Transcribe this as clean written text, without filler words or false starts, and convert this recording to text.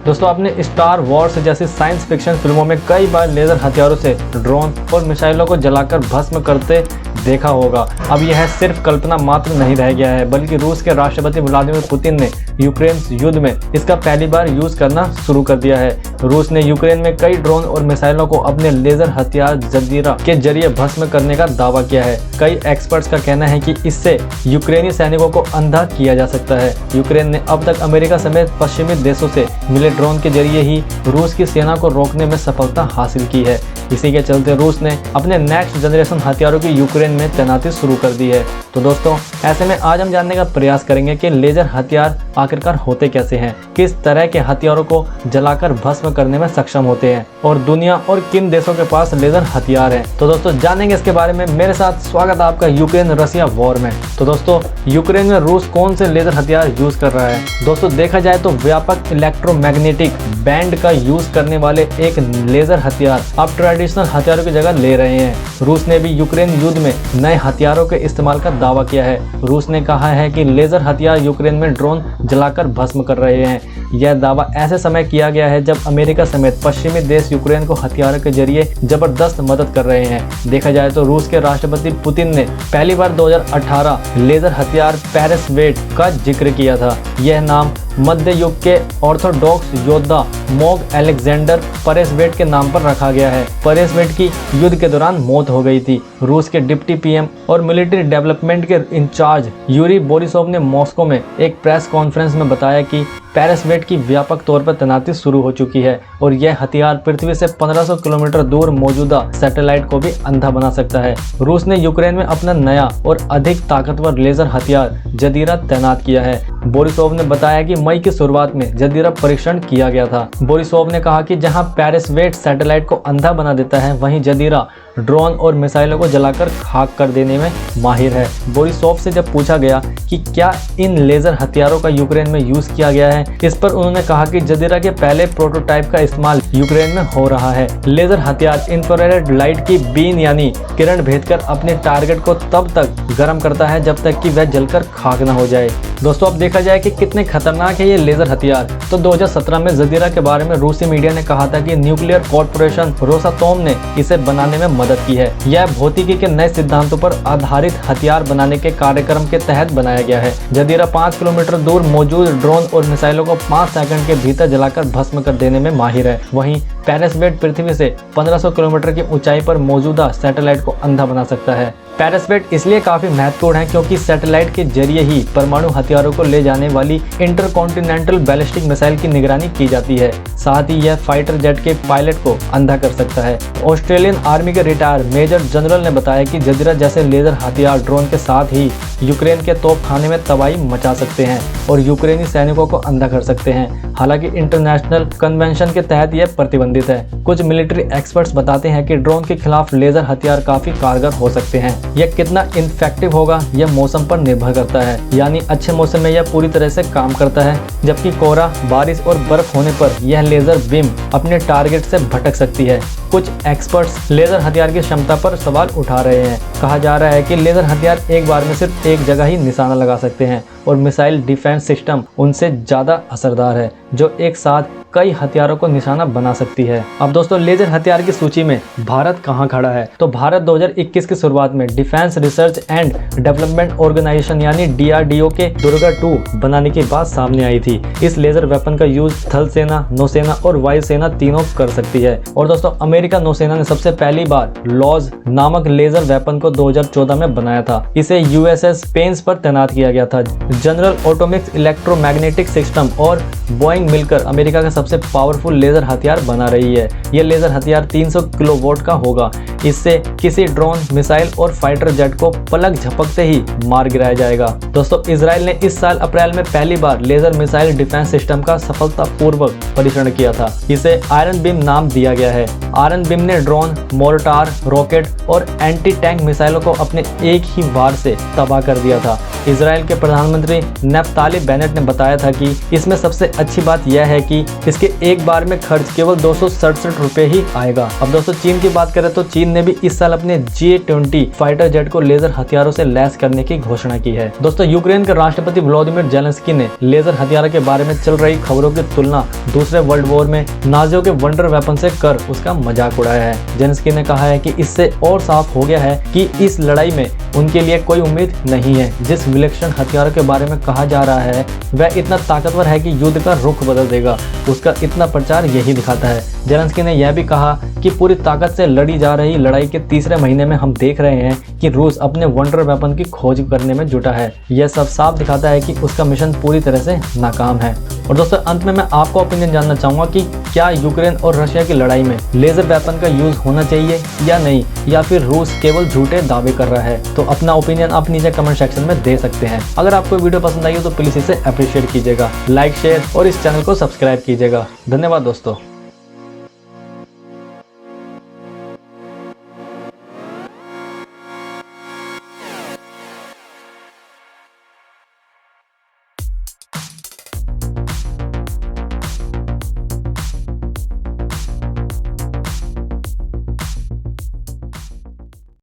दोस्तों आपने star Wars जैसी साइंस फिक्शन फिल्मों में कई बार लेजर हथियारों से ड्रोन और मिसाइलों को जलाकर भस्म करते देखा होगा। अब यह सिर्फ कल्पना मात्र नहीं रह गया है, बल्कि रूस के राष्ट्रपति व्लादिमीर पुतिन ने यूक्रेन युद्ध में इसका पहली बार यूज करना शुरू कर दिया है। रूस ने यूक्रेन में कई ड्रोन और मिसाइलों को अपने लेजर हथियार जजीरा के जरिए भस्म करने का दावा किया है। कई एक्सपर्ट्स का कहना है कि इससे यूक्रेनी सैनिकों को अंधा किया जा सकता है। यूक्रेन ने अब तक अमेरिका समेत पश्चिमी देशों से मिले ड्रोन के जरिए ही रूस की सेना को रोकने में सफलता हासिल की है। इसी के चलते रूस ने अपने नेक्स्ट जनरेशन हथियारों की यूक्रेन में तैनाती शुरू कर दी है। तो दोस्तों ऐसे में आज हम जानने का प्रयास करेंगे कि लेजर हथियार आखिरकार होते कैसे हैं, किस तरह के हथियारों को जलाकर भस्म करने में सक्षम होते हैं और दुनिया और किन देशों के पास लेजर हथियार हैं। तो दोस्तों जानेंगे इसके बारे में। मेरे साथ स्वागत है आपका यूक्रेन रसिया वॉर में। तो दोस्तों यूक्रेन में रूस कौन से लेजर हथियार यूज कर रहा है? दोस्तों देखा जाए तो व्यापक इलेक्ट्रोमैग्नेटिक बैंड का यूज करने वाले एक लेजर हथियार अब ट्रेडिशनल हथियारों की जगह ले रहे हैं। रूस ने भी यूक्रेन युद्ध में नए हथियारों के इस्तेमाल का दावा किया है। रूस ने कहा है कि लेजर हथियार यूक्रेन में ड्रोन जलाकर भस्म कर रहे हैं। यह दावा ऐसे समय किया गया है जब अमेरिका समेत पश्चिमी देश यूक्रेन को हथियारों के जरिए जबरदस्त मदद कर रहे हैं। देखा जाए तो रूस के राष्ट्रपति पुतिन ने पहली बार 2018 लेजर हथियार पेरेसवेट का जिक्र किया था। यह नाम मध्य युग के ऑर्थोडॉक्स योद्धा मोग अलेक्जेंडर पेरेसवेट के नाम पर रखा गया है। पेरेसवेट की युद्ध के दौरान मौत हो गई थी। रूस के डिप्टी पीएम और मिलिट्री डेवलपमेंट के इंचार्ज यूरी बोरिसोव ने मॉस्को में एक प्रेस कॉन्फ्रेंस में बताया कि पेरेसवेट की व्यापक तौर पर तैनाती शुरू हो चुकी है और यह हथियार पृथ्वी से 1500 किलोमीटर दूर मौजूदा सैटेलाइट को भी अंधा बना सकता है। रूस ने यूक्रेन में अपना नया और अधिक ताकतवर लेजर हथियार जजीरा तैनात किया है। बोरिसोव ने बताया कि मई की शुरुआत में जजीरा परीक्षण किया गया था। बोरिसोव ने कहा कि जहां पेरेसवेट सैटेलाइट को अंधा बना देता है, वहीं जजीरा ड्रोन और मिसाइलों को जलाकर खाक कर देने में माहिर है। बोरिसोव से जब पूछा गया कि क्या इन लेजर हथियारों का यूक्रेन में यूज किया गया है, इस पर उन्होंने कहा कि जजीरा के पहले प्रोटोटाइप का इस्तेमाल यूक्रेन में हो रहा है। लेजर हथियार इंफ्रारेड लाइट की बीन यानी किरण भेदकर अपने टारगेट को तब तक गर्म करता है जब तक कि वह जलकर खाक न हो जाए। दोस्तों अब देखा जाए कि कितने खतरनाक है ये लेजर हथियार, तो 2017 में जजीरा के बारे में रूसी मीडिया ने कहा था कि न्यूक्लियर कॉर्पोरेशन रोसातोम ने इसे बनाने में मदद की है। यह भौतिकी के नए सिद्धांतों पर आधारित हथियार बनाने के कार्यक्रम के तहत बनाया गया है। जजीरा 5 किलोमीटर दूर मौजूद ड्रोन और मिसाइलों को 5 सेकंड के भीतर जलाकर भस्म कर देने में माहिर है। वहीं पेरेसवेट पृथ्वी से 1500 किलोमीटर की ऊंचाई पर मौजूदा सैटेलाइट को अंधा बना सकता है। पेरेसवेट इसलिए काफी महत्वपूर्ण है क्योंकि सैटेलाइट के जरिए ही परमाणु हथियारों को ले जाने वाली इंटरकॉन्टिनेंटल बैलिस्टिक मिसाइल की निगरानी की जाती है। साथ ही यह फाइटर जेट के पायलट को अंधा कर सकता है। ऑस्ट्रेलियन आर्मी के रिटायर मेजर जनरल ने बताया कि जजीरा जैसे लेजर हथियार ड्रोन के साथ ही यूक्रेन के तोपखाने में तबाही मचा सकते हैं और यूक्रेनी सैनिकों को अंधा कर सकते हैं। हालांकि इंटरनेशनल कन्वेंशन के तहत यह प्रतिबंधित है। कुछ मिलिट्री एक्सपर्ट्स बताते हैं कि ड्रोन के खिलाफ लेजर हथियार काफी कारगर हो सकते हैं। यह कितना इफेक्टिव होगा यह मौसम पर निर्भर करता है, यानी अच्छे मौसम में यह पूरी तरह से काम करता है, जबकि कोहरा, बारिश और बर्फ होने पर यह लेजर बीम अपने टारगेट से भटक सकती है। कुछ एक्सपर्ट्स लेजर हथियार की क्षमता पर सवाल उठा रहे हैं। कहा जा रहा है कि लेजर हथियार एक बार में सिर्फ एक जगह ही निशाना लगा सकते हैं और मिसाइल डिफेंस सिस्टम उनसे ज्यादा असरदार है, जो एक साथ कई हथियारों को निशाना बना सकती है। अब दोस्तों लेजर हथियार की सूची में भारत कहां खड़ा है? तो भारत 2021 की शुरुआत में defence research and development organisation यानी DRDO के दुर्गा 2 बनाने की बात सामने आई थी। इस लेजर वेपन का यूज थल सेना, नौसेना और वायुसेना तीनों कर सकती है। और दोस्तों अमेरिका नौसेना ने सबसे पहली बार लॉज नामक लेजर वेपन को 2014 में बनाया था। इसे USS पेंस पर तैनात किया गया था। जनरल ऑटोमिक्स इलेक्ट्रोमैग्नेटिक सिस्टम और बोइंग मिलकर अमेरिका का सबसे पावरफुल लेजर हथियार बना रही है। यह लेजर हथियार 300 किलोवाट का होगा। इससे किसी ड्रोन, मिसाइल और फाइटर जेट को पलक झपकते ही मार गिराया जाएगा। दोस्तों इजराइल ने इस साल अप्रैल में पहली बार लेजर मिसाइल डिफेंस सिस्टम का सफलतापूर्वक परीक्षण किया था। इसे आयरन बीम नाम दिया गया है। आयरन बीम ने ड्रोन, मोर्टार, रॉकेट और एंटी टैंक मिसाइलों को अपने एक ही वार से तबाह कर दिया था। इजराइल के प्रधानमंत्री नेफ्ताली बेनेट ने बताया था कि इसमें सबसे अच्छी बात यह है कि इसके एक बार में खर्च केवल 267 रुपए ही आएगा। अब दोस्तों चीन की बात करें तो चीन ने भी इस साल अपने J-20 फाइटर जेट को लेजर हथियारों से लैस करने की घोषणा की है। दोस्तों यूक्रेन के राष्ट्रपति व्लादिमीर जेलेंस्की ने लेजर हथियारों के बारे में चल रही खबरों की तुलना दूसरे वर्ल्ड वॉर में नाजियों के वंडर वेपन से कर उसका मजाक उड़ाया है। जेलेंस्की ने कहा है कि इससे और साफ हो गया है कि इस लड़ाई में उनके लिए कोई उम्मीद नहीं है। जिस विलक्षण हथियारों के बारे में कहा जा रहा है वह इतना ताकतवर है कि युद्ध का रुख बदल देगा, उसका इतना प्रचार यही दिखाता है। जेलेंस्की ने यह भी कहा कि पूरी ताकत से लड़ी जा रही लड़ाई के तीसरे महीने में हम देख रहे हैं कि रूस अपने वंडर वेपन की खोज करने में जुटा है। यह सब साफ दिखाता है कि उसका मिशन पूरी तरह से नाकाम है। और दोस्तों अंत में मैं आपका ओपिनियन जानना चाहूँगा कि क्या यूक्रेन और रशिया की लड़ाई में लेजर वेपन का यूज होना चाहिए या नहीं, या फिर रूस केवल झूठे दावे कर रहा है। तो अपना ओपिनियन आप नीचे कमेंट सेक्शन में दे सकते हैं। अगर आपको वीडियो पसंद आई हो तो प्लीज इसे अप्रिशिएट कीजिएगा, लाइक शेयर और इस चैनल को सब्सक्राइब कीजिएगा। धन्यवाद दोस्तों।